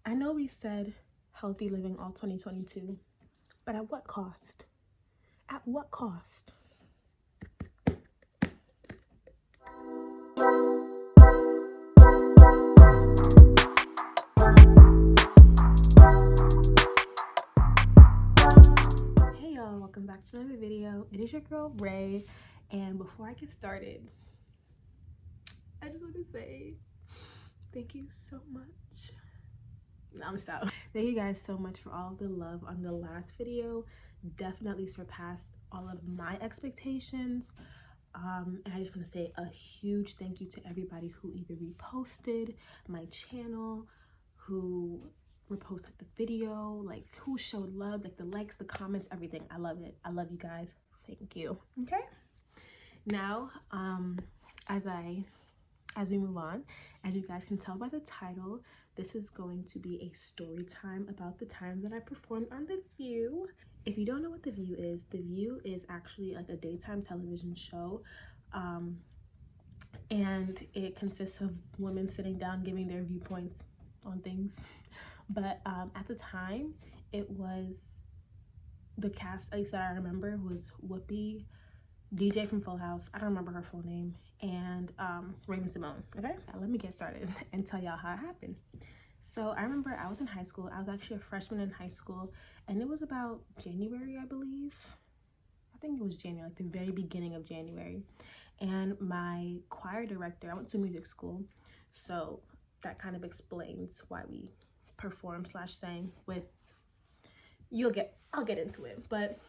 I know we said healthy living all 2022, but at what cost? At what cost? Hey y'all, welcome back to another video. It is your girl Ray, and before I get started, I just want to say thank you so much. No, I'm sorry. Thank you guys so much for all the love on the last video. Definitely surpassed all of my expectations. And I just want to say a huge thank you to everybody who either reposted my channel, who reposted the video, like who showed love, like the likes, the comments, everything. I love it. I love you guys. Thank you. Okay. Now, as we move on, as you guys can tell by the title, this is going to be a story time about the time that I performed on The View. If you don't know what The View is actually like a daytime television show, and it consists of women sitting down giving their viewpoints on things. But at the time, it was the cast, at least that I remember, was Whoopi, DJ from Full House, I don't remember her full name, and Raven-Symoné. Okay, now let me get started and tell y'all how it happened. So I remember I was in high school. I was actually a freshman in high school, and it was about January, I believe. I think it was January, like the very beginning of January. And my choir director, I went to music school, so that kind of explains why we perform / sang with, I'll get into it. But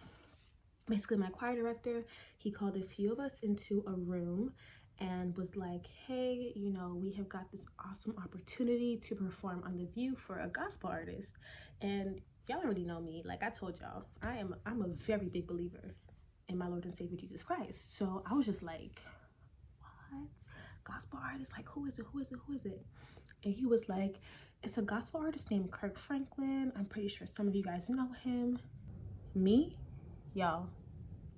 basically my choir director, he called a few of us into a room and was like, hey, you know, we have got this awesome opportunity to perform on The View for a gospel artist. And y'all already know me. Like I told y'all, I'm a very big believer in my Lord and Savior Jesus Christ. So I was just like, what? Gospel artist? Like, who is it? Who is it? Who is it? And he was like, it's a gospel artist named Kirk Franklin. I'm pretty sure some of you guys know him. Me? Y'all,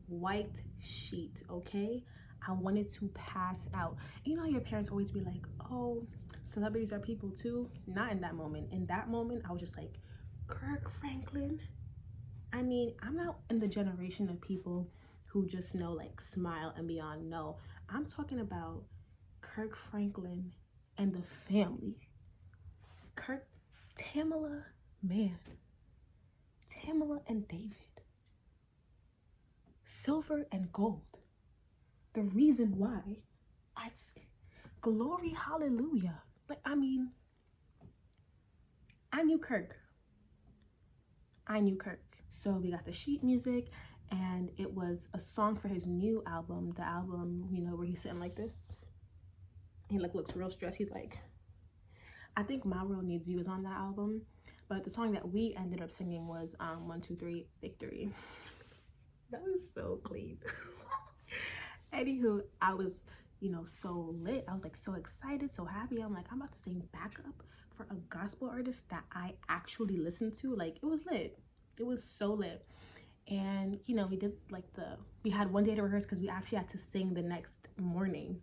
white sheet, okay? I wanted to pass out. You know, your parents always be like, oh, celebrities are people too. Not in that moment. In that moment, I was just like, Kirk Franklin? I mean, I'm not in the generation of people who just know like Smile and Beyond. No, I'm talking about Kirk Franklin and the family. Tamala, man. Tamala and David. Silver and gold. The reason why. Glory, hallelujah. Like, I mean, I knew Kirk. So we got the sheet music, and it was a song for his new album. The album, you know, where he's sitting like this. He like looks real stressed. He's like, I think My World Needs You is on that album. But the song that we ended up singing was 1, 2, 3, Victory. That was so clean. Anywho, I was, you know, so lit. I was like so excited, so happy. I'm like, I'm about to sing backup for a gospel artist that I actually listened to. Like, it was lit. It was so lit. And, you know, we had one day to rehearse because we actually had to sing the next morning.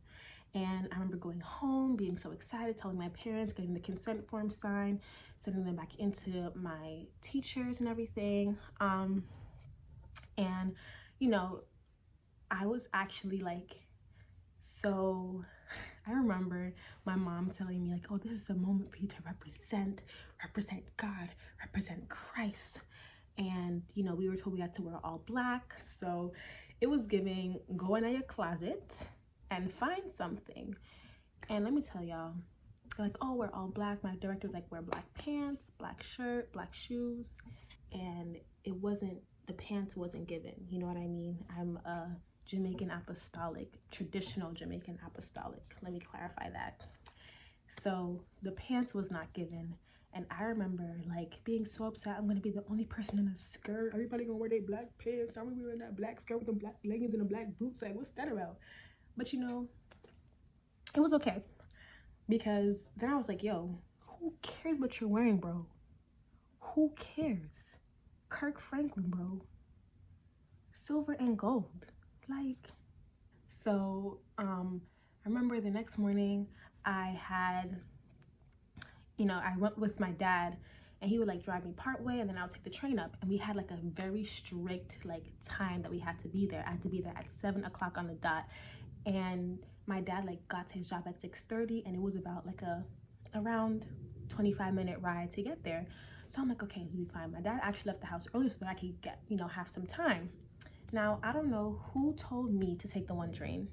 And I remember going home, being so excited, telling my parents, getting the consent form signed, sending them back into my teachers and everything. And, you know, I was actually like, so I remember my mom telling me like, oh, this is a moment for you to represent God, represent Christ. And, you know, we were told we had to wear all black. So it was giving, go in your closet and find something. And let me tell y'all, like, oh, we're all black. My director was like, wear black pants, black shirt, black shoes. And it wasn't, the pants wasn't given. You know what I mean? I'm a Jamaican apostolic, traditional Jamaican apostolic. Let me clarify that. So the pants was not given. And I remember like being so upset. I'm gonna be the only person in a skirt. Everybody gonna wear their black pants. I'm gonna be wearing that black skirt with the black leggings and the black boots. Like, what's that about? But you know, it was okay. Because then I was like, yo, who cares what you're wearing, bro? Who cares? Kirk Franklin, bro. Silver and gold. Like, so I remember the next morning I had, you know, I went with my dad, and he would like drive me part way, and then I would take the train up. And we had like a very strict like time that we had to be there. I had to be there at 7 o'clock on the dot. And my dad like got to his job at 6:30, and it was about like a around 25-minute ride to get there. So I'm like, okay, we'll be fine. My dad actually left the house early so that I could get, you know, have some time. Now, I don't know who told me to take the 1 train.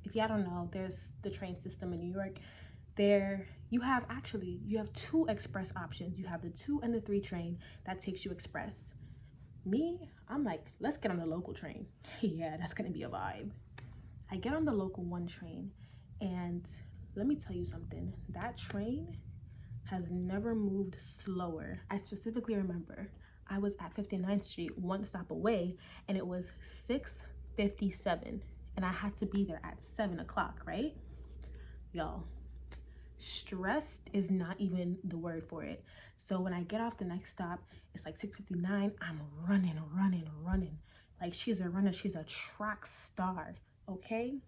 If y'all don't know, there's the train system in New York. There, you have 2 express options. You have the 2 and the 3 train that takes you express. Me, I'm like, let's get on the local train. Yeah, that's gonna be a vibe. I get on the local 1 train, and let me tell you something. That train has never moved slower. I specifically remember I was at 59th Street, 1 stop away, and it was 6:57, and I had to be there at 7 o'clock, right? Y'all, stressed is not even the word for it. So when I get off the next stop, it's like 6:59. I'm running. Like, she's a runner, she's a track star, okay?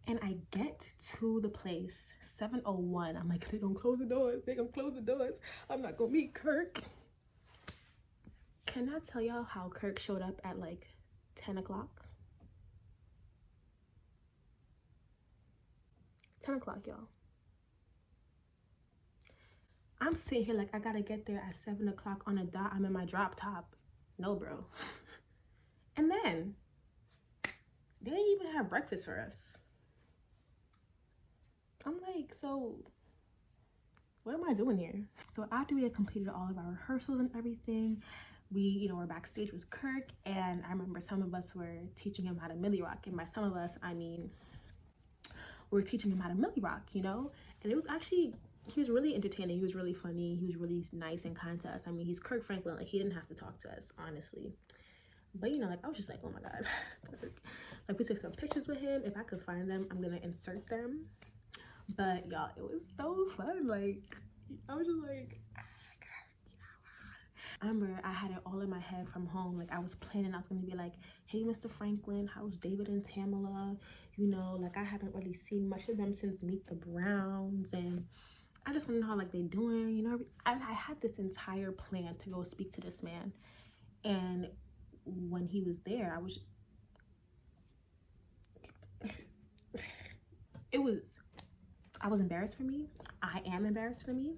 And I get to the place, 7:01. I'm like, they gonna close the doors. I'm not gonna meet Kirk. Can I tell y'all how Kirk showed up at like 10 o'clock? 10 o'clock, y'all. I'm sitting here like, I gotta get there at 7 o'clock on a dot. I'm in my drop top. No, bro. And then they didn't even have breakfast for us. I'm like, so what am I doing here? So after we had completed all of our rehearsals and everything, we, you know, were backstage with Kirk, and I remember some of us were teaching him how to Millie Rock. And by some of us, I mean, we were teaching him how to Millie Rock, you know? And it was actually, he was really entertaining. He was really funny. He was really nice and kind to us. I mean, he's Kirk Franklin. Like, he didn't have to talk to us, honestly. But, you know, like, I was just like, oh my God. Like, we took some pictures with him. If I could find them, I'm gonna insert them. But y'all, it was so fun. Like, I was just like, I remember I had it all in my head from home. Like, I was planning, I was gonna be like, hey, Mr. Franklin, how's David and Tamala? You know, like, I haven't really seen much of them since Meet the Browns, and I just want to know how, like, they doing, you know? I had this entire plan to go speak to this man. And when he was there, I was just, I was embarrassed for me. I am embarrassed for me.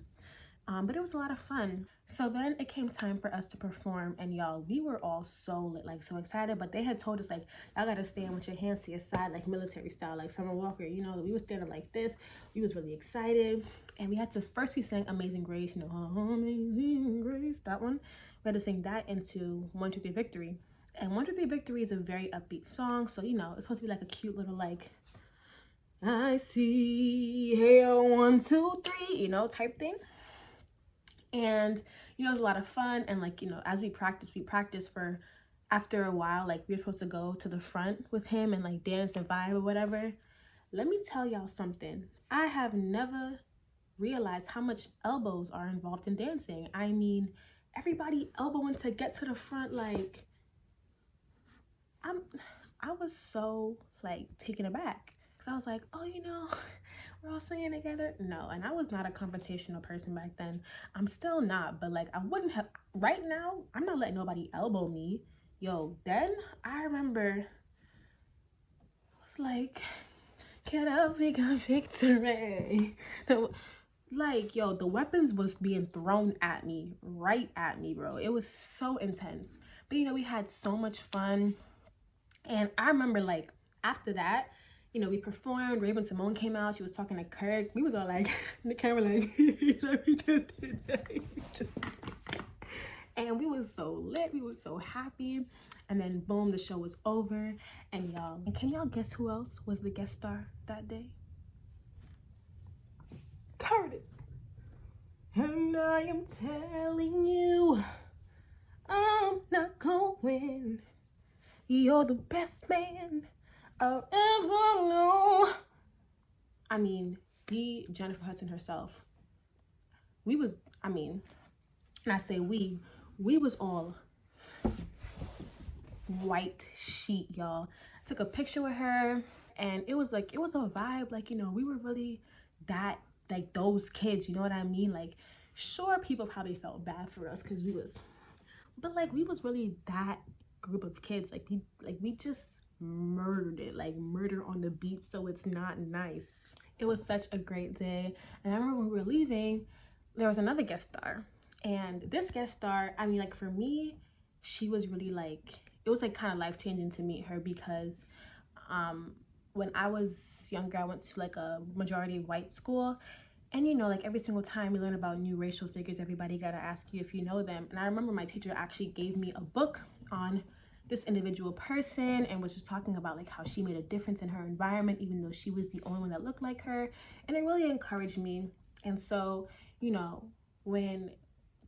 But it was a lot of fun. So then it came time for us to perform, and y'all, we were all so lit, like, so excited. But they had told us, like, y'all gotta stand with your hands to your side, like military style, like Summer Walker, you know. We were standing like this. We was really excited, and we had to, first we sang Amazing Grace, you know, Amazing Grace, that one. We had to sing that into 1, 2, 3 Victory. And 1, 2, 3 Victory is a very upbeat song, so, you know, it's supposed to be like a cute little, like, I see, hail 1, 2, 3, you know, type thing. And, you know, it was a lot of fun. And, like, you know, as we practiced for, after a while, like, we were supposed to go to the front with him and, like, dance and vibe or whatever. Let me tell y'all something. I have never realized how much elbows are involved in dancing. I mean, everybody elbowing to get to the front. Like, I was so, like, taken aback. Because I was like, oh, you know, we're all singing together. No, and I was not a confrontational person back then. I'm still not, but, like, I wouldn't have, right now, I'm not letting nobody elbow me. Yo, then I remember, I was like, can I pick a victory? Like, yo, the weapons was being thrown at me, right at me, bro. It was so intense. But, you know, we had so much fun. And I remember, like, after that, you know, we performed. Raven Simone came out. She was talking to Kirk. We was all like, in the camera, like, we just did that. And we was so lit. We was so happy. And then, boom, the show was over. And y'all, and can y'all guess who else was the guest star that day? Curtis. And I am telling you, I'm not going. You're the best man I'll ever know. I mean, the Jennifer Hudson herself. We was, I mean, and I say we was all white sheet, y'all. Took a picture with her, and it was like, it was a vibe. Like, you know, we were really that like those kids, you know what I mean? Like, sure, people probably felt bad for us because we was, but like we was really that group of kids. Like we just murdered it, like murder on the beat, so it's not nice. It was such a great day. And I remember when we were leaving, there was another guest star, and this guest star, I mean, like for me, she was really like, it was like kind of life-changing to meet her because when I was younger, I went to like a majority white school, and you know, like every single time we learn about new racial figures, everybody gotta ask you if you know them. And I remember my teacher actually gave me a book on this individual person and was just talking about like how she made a difference in her environment, even though she was the only one that looked like her. And it really encouraged me. And so, you know, when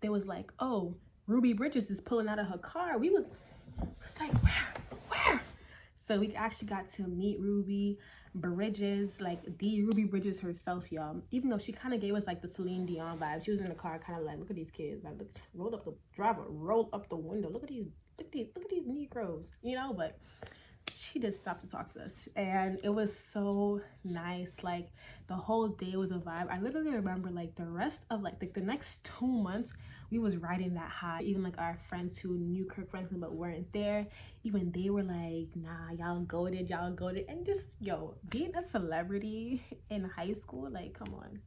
there was like, oh, Ruby Bridges is pulling out of her car, we was like, where? So we actually got to meet Ruby Bridges, like the Ruby Bridges herself, y'all. Even though she kind of gave us like the Celine Dion vibe. She was in the car kind of like, look at these kids. Like, look, roll up the window. Look at these Negroes, you know. But she did stop to talk to us, and it was so nice. Like the whole day was a vibe. I literally remember like the rest of like the next 2 months we was riding that high. Even like our friends who knew Kirk Franklin but weren't there, even they were like, nah, y'all goated. And just, yo, being a celebrity in high school, like, come on.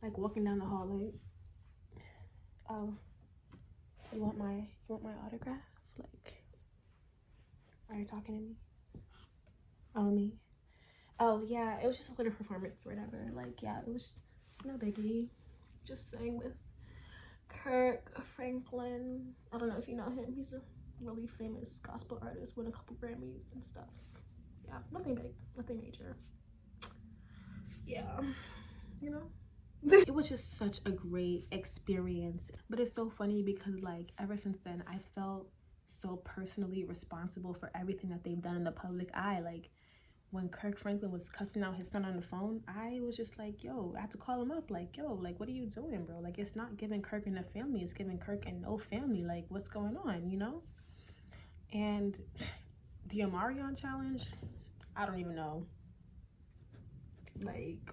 Like walking down the hall like, oh, you want my autograph? Like, are you talking to me? Oh, me? Oh, yeah, it was just a little performance or whatever. Like, yeah, it was no biggie. Just sang with Kirk Franklin. I don't know if you know him. He's a really famous gospel artist, won a couple Grammys and stuff. Yeah, nothing big, nothing major. Yeah, you know. It was just such a great experience. But it's so funny because like ever since then I felt so personally responsible for everything that they've done in the public eye. Like when Kirk Franklin was cussing out his son on the phone, I was just like, yo, I had to call him up, like, yo, like, what are you doing, bro? Like, it's not giving Kirk and a family, it's giving Kirk and no family. Like, what's going on, you know? And the Omarion challenge, I don't even know. Like,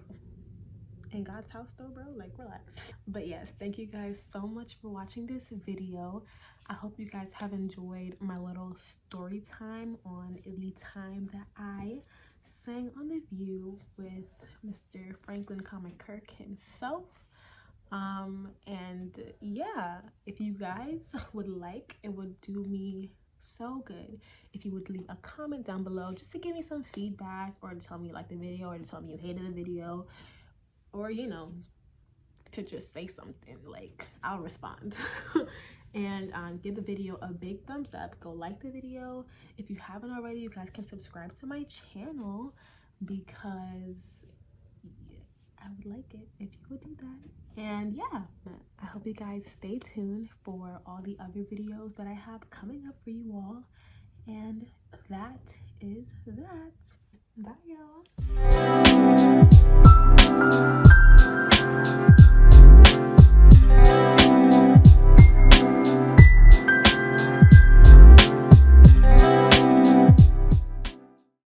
in God's house though, bro, like, relax. But yes, thank you guys so much for watching this video. I hope you guys have enjoyed my little story time on the time that I sang on The View with Mr. Franklin, Kirk himself. And yeah, if you guys would like, it would do me so good if you would leave a comment down below just to give me some feedback, or to tell me you liked the video, or to tell me you hated the video, or you know, to just say something. Like, I'll respond. And give the video a big thumbs up. Go like the video. If you haven't already, you guys can subscribe to my channel, because I would like it if you would do that. And yeah, I hope you guys stay tuned for all the other videos that I have coming up for you all. And that is that. Bye, y'all.